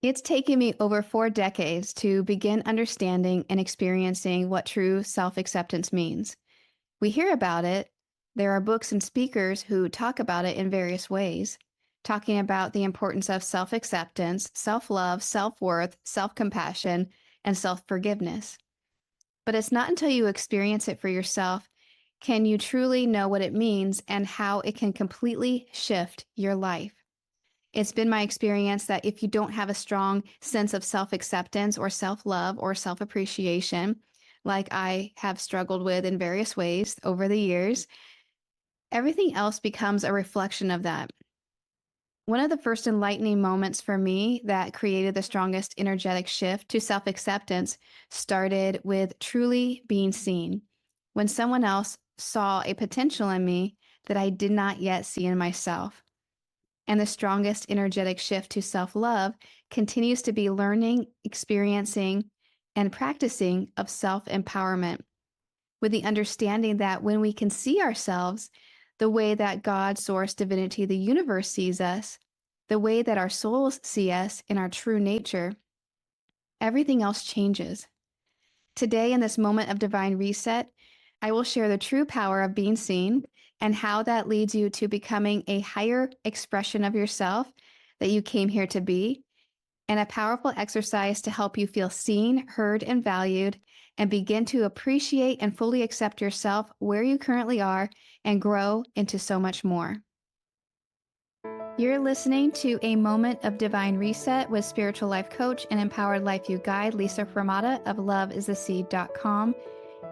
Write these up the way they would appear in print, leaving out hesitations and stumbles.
It's taken me over 4 decades to begin understanding and experiencing what true self acceptance means. We hear about it. There are books and speakers who talk about it in various ways, talking about the importance of self acceptance, self love, self worth, self compassion, and self forgiveness. But it's not until you experience it for yourself can you truly know what it means and how it can completely shift your life. It's been my experience that if you don't have a strong sense of self acceptance or self love or self appreciation, like I have struggled with in various ways over the years, everything else becomes a reflection of that. One of the first enlightening moments for me that created the strongest energetic shift to self acceptance started with truly being seen. When someone else saw a potential in me that I did not yet see in myself. And the strongest energetic shift to self love continues to be learning, experiencing, and practicing of self empowerment with the understanding that when we can see ourselves the way that God, source, divinity, the universe sees us, the way that our souls see us in our true nature, everything else changes. Today, in this moment of divine reset, I will share the true power of being seen and how that leads you to becoming a higher expression of yourself that you came here to be, and a powerful exercise to help you feel seen, heard, and valued, and begin to appreciate and fully accept yourself where you currently are and grow into so much more. You're listening to A Moment of Divine Reset with spiritual life coach and empowered Lifeview guide Lisa Hromada of loveistheseed.com,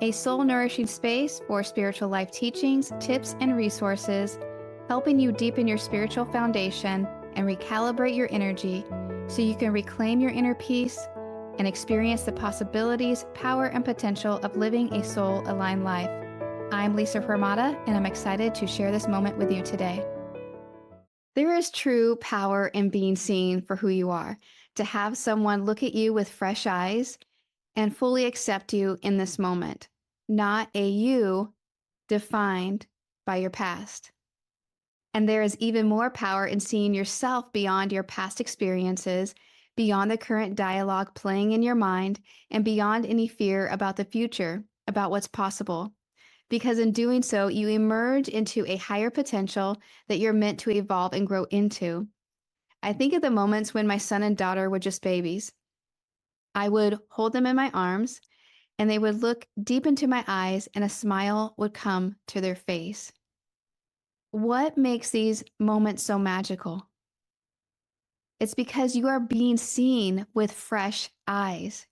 a soul-nourishing space for spiritual life teachings, tips, and resources, helping you deepen your spiritual foundation and recalibrate your energy so you can reclaim your inner peace and experience the possibilities, power, and potential of living a soul-aligned life. I'm Lisa Hromada, and I'm excited to share this moment with you today. There is true power in being seen for who you are, to have someone look at you with fresh eyes and fully accept you in this moment, not a you defined by your past. And there is even more power in seeing yourself beyond your past experiences, beyond the current dialogue playing in your mind, and beyond any fear about the future, about what's possible. Because in doing so, you emerge into a higher potential that you're meant to evolve and grow into. I think of the moments when my son and daughter were just babies. I would hold them in my arms, and they would look deep into my eyes, and a smile would come to their face. What makes these moments so magical? It's because you are being seen with fresh eyes.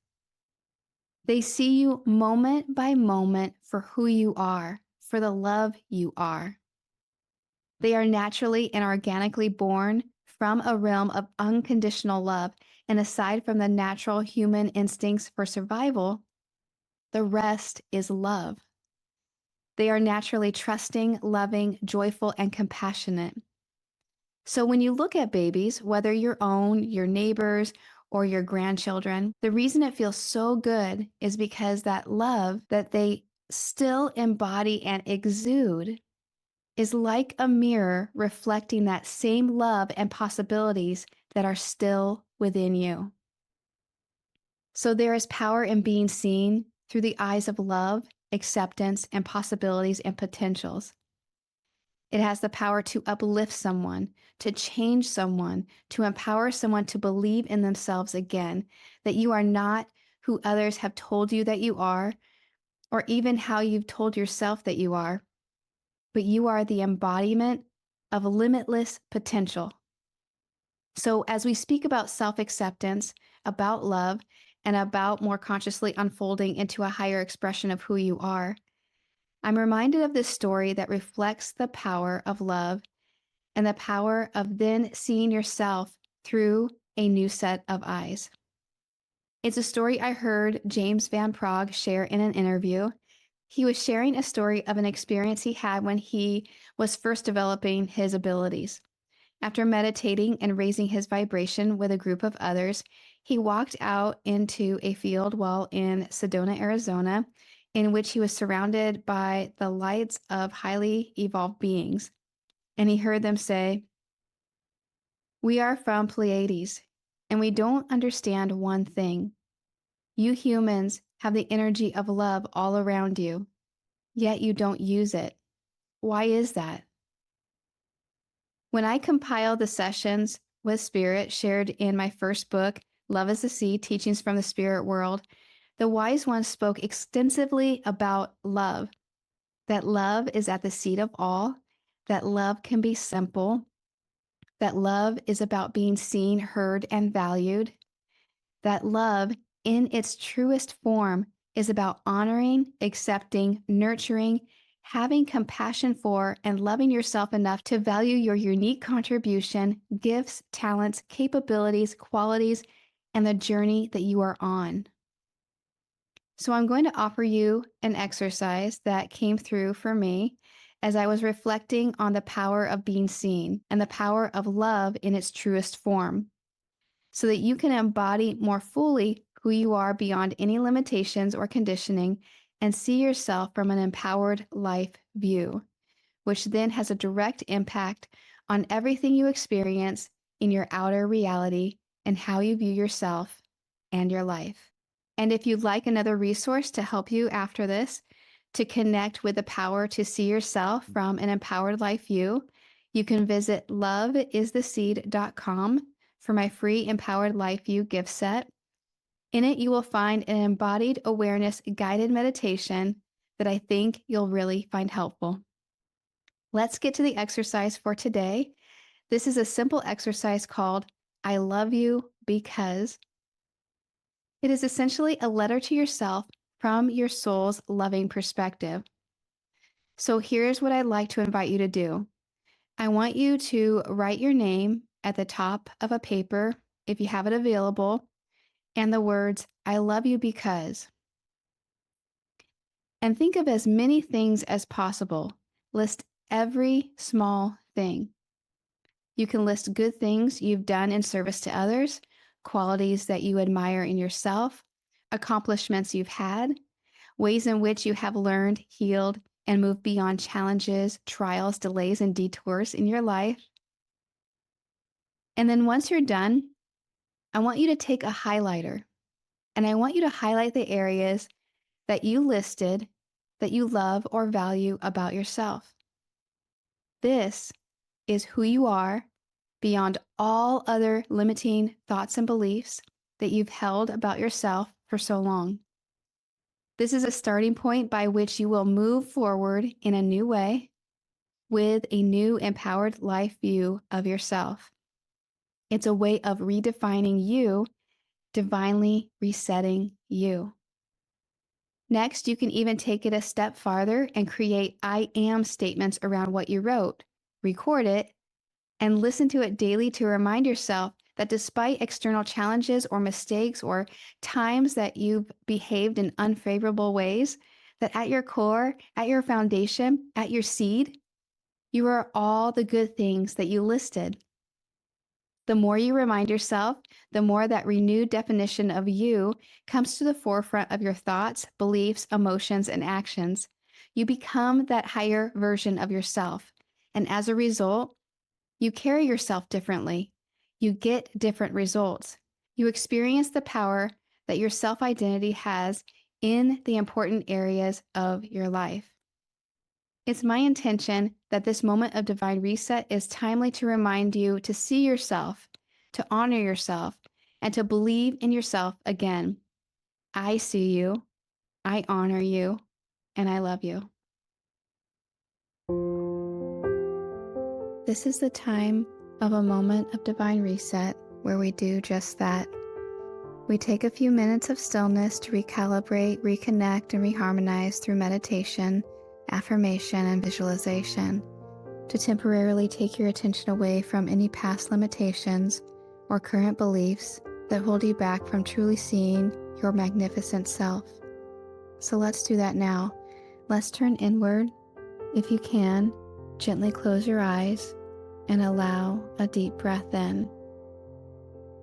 They see you moment by moment for who you are, for the love you are. They are naturally and organically born from a realm of unconditional love, and aside from the natural human instincts for survival, the rest is love. They are naturally trusting, loving, joyful, and compassionate. So when you look at babies, whether your own, your neighbors, or your grandchildren, the reason it feels so good is because that love that they still embody and exude is like a mirror reflecting that same love and possibilities that are still within you. So there is power in being seen through the eyes of love, acceptance, and possibilities and potentials. It has the power to uplift someone, to change someone, to empower someone to believe in themselves again, that you are not who others have told you that you are, or even how you've told yourself that you are, but you are the embodiment of limitless potential. So as we speak about self-acceptance, about love, and about more consciously unfolding into a higher expression of who you are, I'm reminded of this story that reflects the power of love and the power of then seeing yourself through a new set of eyes. It's a story I heard James Van Praagh share in an interview. He was sharing a story of an experience he had when he was first developing his abilities. After meditating and raising his vibration with a group of others, he walked out into a field while in Sedona, Arizona, in which he was surrounded by the lights of highly evolved beings. And he heard them say, "We are from Pleiades, and we don't understand one thing. You humans have the energy of love all around you, yet you don't use it. Why is that? When I compiled the sessions with Spirit shared in my first book, Love is the Seed, Teachings from the Spirit World, the wise ones spoke extensively about love, that love is at the seat of all, that love can be simple, that love is about being seen, heard, and valued, that love in its truest form is about honoring, accepting, nurturing, having compassion for, and loving yourself enough to value your unique contribution, gifts, talents, capabilities, qualities, and the journey that you are on. So I'm going to offer you an exercise that came through for me as I was reflecting on the power of being seen and the power of love in its truest form, so that you can embody more fully who you are beyond any limitations or conditioning and see yourself from an empowered life view, which then has a direct impact on everything you experience in your outer reality and how you view yourself and your life. And if you'd like another resource to help you after this, to connect with the power to see yourself from an empowered life view, you can visit loveistheseed.com for my free Empowered Life View gift set. In it, you will find an embodied awareness guided meditation that I think you'll really find helpful. Let's get to the exercise for today. This is a simple exercise called I Love You Because. It is essentially a letter to yourself from your soul's loving perspective. So here's what I'd like to invite you to do. I want you to write your name at the top of a paper, if you have it available, and the words, I love you because. And think of as many things as possible. List every small thing. You can list good things you've done in service to others, qualities that you admire in yourself, accomplishments you've had, ways in which you have learned, healed, and moved beyond challenges, trials, delays, and detours in your life. And then once you're done, I want you to take a highlighter, and I want you to highlight the areas that you listed that you love or value about yourself. This is who you are beyond all other limiting thoughts and beliefs that you've held about yourself for so long. This is a starting point by which you will move forward in a new way with a new empowered life view of yourself. It's a way of redefining you, divinely resetting you. Next, you can even take it a step farther and create I am statements around what you wrote, record it, and listen to it daily to remind yourself that despite external challenges or mistakes or times that you've behaved in unfavorable ways, that at your core, at your foundation, at your seed, you are all the good things that you listed. The more you remind yourself, the more that renewed definition of you comes to the forefront of your thoughts, beliefs, emotions, and actions. You become that higher version of yourself. And as a result, you carry yourself differently. You get different results. You experience the power that your self-identity has in the important areas of your life. It's my intention that this moment of divine reset is timely to remind you to see yourself, to honor yourself, and to believe in yourself again. I see you, I honor you, and I love you. This is the time of a moment of divine reset where we do just that. We take a few minutes of stillness to recalibrate, reconnect, and reharmonize through meditation, affirmation, and visualization, to temporarily take your attention away from any past limitations or current beliefs that hold you back from truly seeing your magnificent self. So let's do that now. Let's turn inward. If you can, gently close your eyes and allow a deep breath in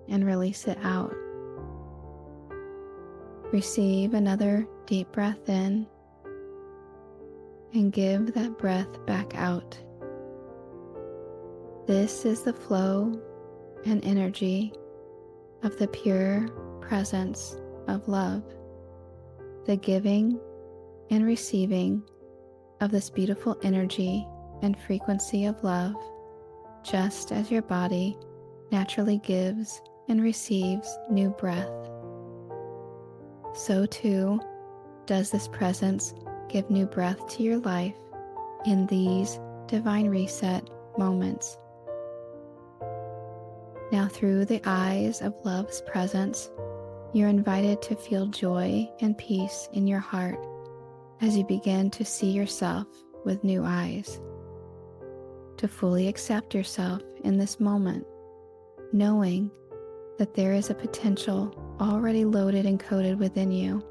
and release it out. Receive another deep breath in and give that breath back out. This is the flow and energy of the pure presence of love, the giving and receiving of this beautiful energy and frequency of love, just as your body naturally gives and receives new breath. So too does this presence give new breath to your life in these divine reset moments. Now, through the eyes of love's presence, you're invited to feel joy and peace in your heart as you begin to see yourself with new eyes, to fully accept yourself in this moment, knowing that there is a potential already loaded and coded within you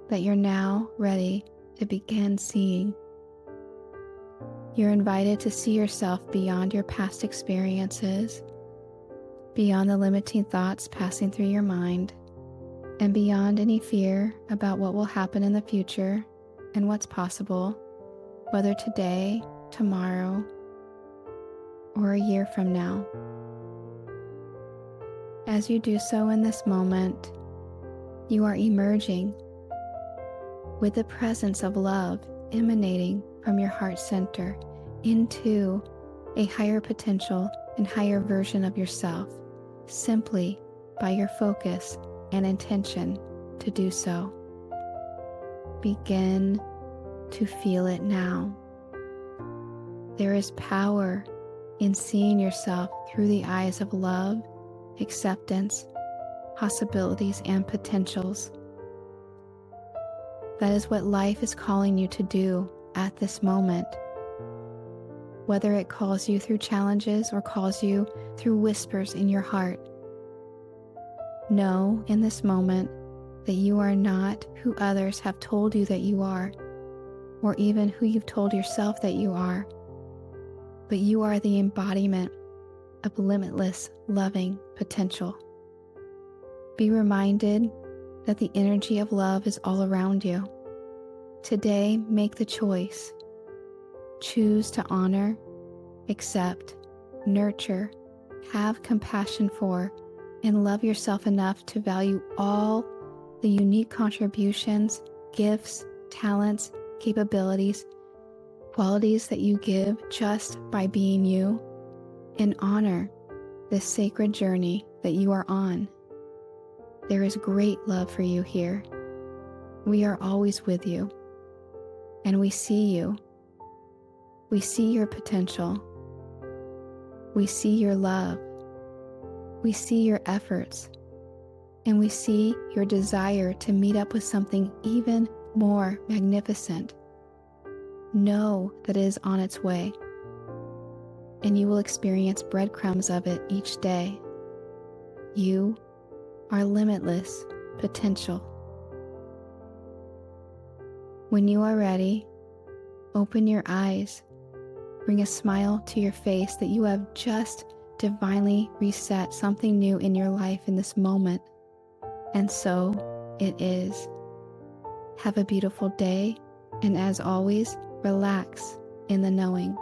that you're now ready to begin seeing. You're invited to see yourself beyond your past experiences, beyond the limiting thoughts passing through your mind, and beyond any fear about what will happen in the future and what's possible, whether today, tomorrow, or a year from now. As you do so in this moment, you are emerging with the presence of love emanating from your heart center into a higher potential and higher version of yourself, simply by your focus and intention to do so. Begin to feel it now. There is power in seeing yourself through the eyes of love, acceptance, possibilities, and potentials. That is what life is calling you to do at this moment. Whether it calls you through challenges or calls you through whispers in your heart, know in this moment that you are not who others have told you that you are, or even who you've told yourself that you are, but you are the embodiment of limitless, loving potential. Be reminded that the energy of love is all around you. Today, make the choice. Choose to honor, accept, nurture, have compassion for, and love yourself enough to value all the unique contributions, gifts, talents, capabilities, qualities that you give just by being you, and honor this sacred journey that you are on. There is great love for you here. We are always with you, and we see you. We see your potential. We see your love. We see your efforts, and we see your desire to meet up with something even more magnificent. Know that it is on its way, and you will experience breadcrumbs of it each day. You are limitless potential. When you are ready, open your eyes, bring a smile to your face that you have just divinely reset something new in your life in this moment. And so it is. Have a beautiful day, and as always, relax in the knowing.